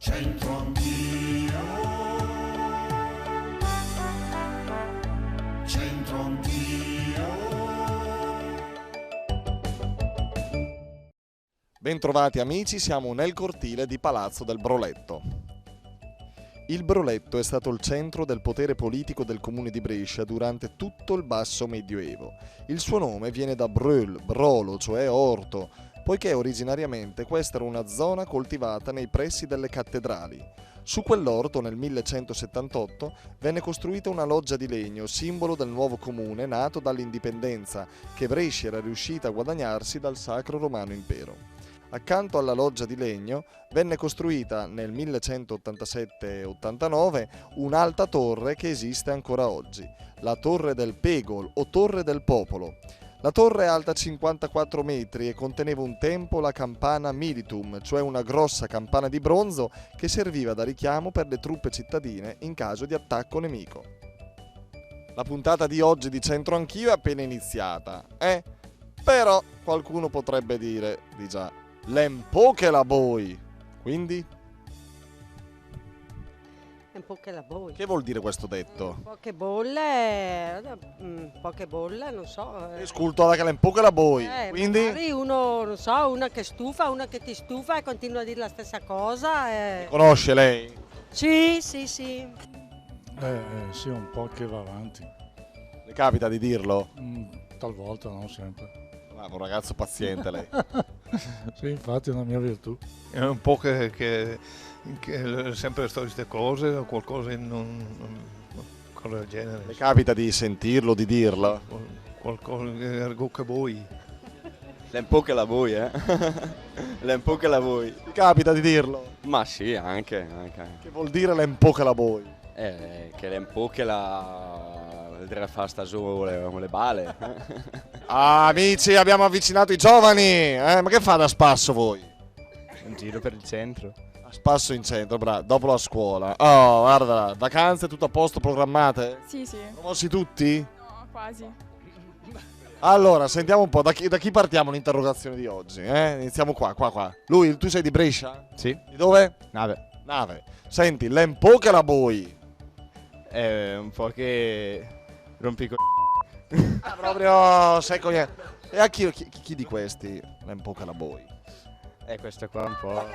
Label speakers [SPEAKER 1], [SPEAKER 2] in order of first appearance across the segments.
[SPEAKER 1] C'entro anch'io, c'entro anch'io.
[SPEAKER 2] Bentrovati amici, siamo nel cortile di Palazzo del Broletto. Il Broletto è stato il centro del potere politico del comune di Brescia durante tutto il basso medioevo. Il suo nome viene da bröl, brolo, cioè orto, poiché originariamente questa era una zona coltivata nei pressi delle cattedrali. Su quell'orto nel 1178 venne costruita una loggia di legno, simbolo del nuovo comune nato dall'indipendenza che Brescia era riuscita a guadagnarsi dal Sacro Romano Impero. Accanto alla loggia di legno venne costruita nel 1187-89 un'alta torre che esiste ancora oggi, la Torre del Pegol o Torre del Popolo. La torre è alta 54 metri e conteneva un tempo la campana militum, cioè una grossa campana di bronzo che serviva da richiamo per le truppe cittadine in caso di attacco nemico. La puntata di oggi di Centro Anch'io è appena iniziata, Però qualcuno potrebbe dire, di già, l'un po' che la boi. Quindi?
[SPEAKER 3] Un po' che la bolla.
[SPEAKER 2] Che vuol dire questo detto?
[SPEAKER 3] Poche bolle, non so.
[SPEAKER 2] Scultura che l'un po' che la boi. Quindi?
[SPEAKER 3] Magari uno, non so, una che stufa, una che ti stufa e continua a dire la stessa cosa.
[SPEAKER 2] Conosce lei?
[SPEAKER 3] Sì.
[SPEAKER 4] Sì, un po' che va avanti.
[SPEAKER 2] Le capita di dirlo?
[SPEAKER 4] Talvolta, non sempre.
[SPEAKER 2] Ah, un ragazzo paziente lei.
[SPEAKER 4] Sì, infatti è una mia virtù.
[SPEAKER 5] È un po' che sempre le solite cose o qualcosa cosa del genere.
[SPEAKER 2] Le capita di sentirlo, di dirlo?
[SPEAKER 5] Qualcosa che vuoi.
[SPEAKER 6] L'un po' che la vuoi, L'un po' che la vuoi.
[SPEAKER 2] Ti capita di dirlo?
[SPEAKER 6] Ma sì, anche.
[SPEAKER 2] Che vuol dire l'un po' che la boi?
[SPEAKER 6] Che l'un po' che la... Vedrà fare sta giù le bale.
[SPEAKER 2] Ah, amici, abbiamo avvicinato i giovani! Ma che fa da spasso voi?
[SPEAKER 6] Un giro per il centro.
[SPEAKER 2] A spasso in centro, bravo, dopo la scuola. Oh, guarda, vacanze tutto a posto programmate?
[SPEAKER 7] Sì.
[SPEAKER 2] Promossi tutti?
[SPEAKER 7] No, quasi.
[SPEAKER 2] Allora, sentiamo un po', da chi partiamo l'interrogazione di oggi? Iniziamo qua. Lui, tu sei di Brescia?
[SPEAKER 6] Sì.
[SPEAKER 2] Di dove?
[SPEAKER 6] Nave.
[SPEAKER 2] Senti, l'un po' che la boi.
[SPEAKER 6] È un po' che... rompi
[SPEAKER 2] Proprio secco niente. E a chi di questi l'un po' che la boi?
[SPEAKER 6] Questo qua un po'...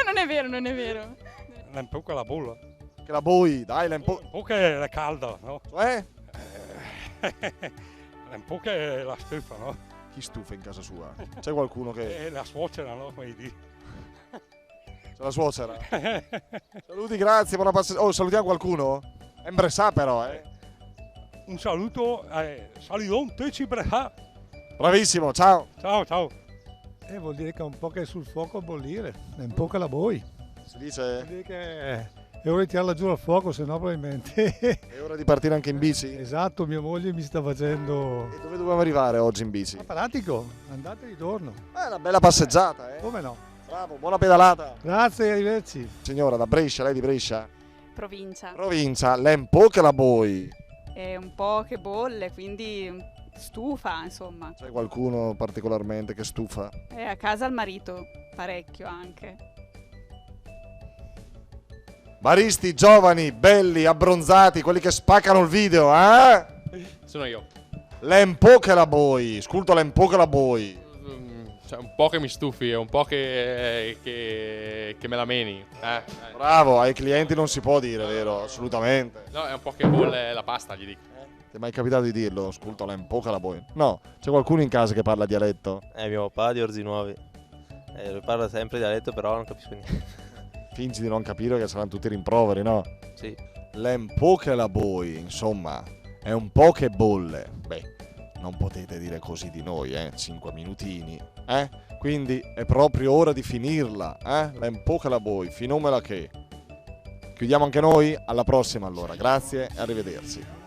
[SPEAKER 7] Non è vero.
[SPEAKER 4] Un po' che la bolla.
[SPEAKER 2] Che la boi, dai, l'un po'...
[SPEAKER 4] Un po' che è calda, no?
[SPEAKER 2] Cioè?
[SPEAKER 4] Un po' che la stufa, no?
[SPEAKER 2] Chi stufa in casa sua? C'è qualcuno che...
[SPEAKER 4] La suocera, no? Come dire.
[SPEAKER 2] C'è la suocera? Saluti, grazie, buona passeggiata. Oh, salutiamo qualcuno? È in Brescia però,
[SPEAKER 4] Un saluto, saludon tutti Brescia.
[SPEAKER 2] Bravissimo, ciao.
[SPEAKER 4] Ciao. Vuol dire che è un po' che è sul fuoco a bollire, è un po' che la boi.
[SPEAKER 2] Si dice?
[SPEAKER 4] Vuol dire che è ora di tirarla giù al fuoco, se no probabilmente...
[SPEAKER 2] È ora di partire anche in bici?
[SPEAKER 4] Esatto, mia moglie mi sta facendo...
[SPEAKER 2] E dove dobbiamo arrivare oggi in bici?
[SPEAKER 4] Ma pratico, andate e ritorno.
[SPEAKER 2] È una bella passeggiata,
[SPEAKER 4] Come no?
[SPEAKER 2] Bravo, buona pedalata.
[SPEAKER 4] Grazie, arrivederci.
[SPEAKER 2] Signora, da Brescia, lei di Brescia?
[SPEAKER 7] Provincia.
[SPEAKER 2] Provincia, l'un po' che la boi.
[SPEAKER 7] È un po' che bolle, quindi stufa, insomma.
[SPEAKER 2] C'è qualcuno particolarmente che stufa?
[SPEAKER 7] È a casa il marito, parecchio anche.
[SPEAKER 2] Baristi giovani, belli, abbronzati, quelli che spaccano il video,
[SPEAKER 8] Sono io.
[SPEAKER 2] L'un po' che la boi, sculto l'un po' che la boi.
[SPEAKER 8] Cioè, un po' che mi stufi, è un po' che me la meni.
[SPEAKER 2] Bravo, ai clienti non si può dire, vero? Assolutamente.
[SPEAKER 8] No, è un po' che bolle la pasta, gli dico.
[SPEAKER 2] Ti è mai capitato di dirlo? Sculto l'un po' che la boi. No, c'è qualcuno in casa che parla dialetto?
[SPEAKER 9] Mio papà di Orzi Nuovi. Lui parla sempre dialetto, però non capisco niente.
[SPEAKER 2] Fingi di non capire che saranno tutti rimproveri, no?
[SPEAKER 9] Sì.
[SPEAKER 2] L'un po' che la boi, insomma, è un po' che bolle. Beh, non potete dire così di noi, 5 minutini, Quindi è proprio ora di finirla, L'un po' che la boi, finomela che. Chiudiamo anche noi? Alla prossima allora, grazie e arrivederci.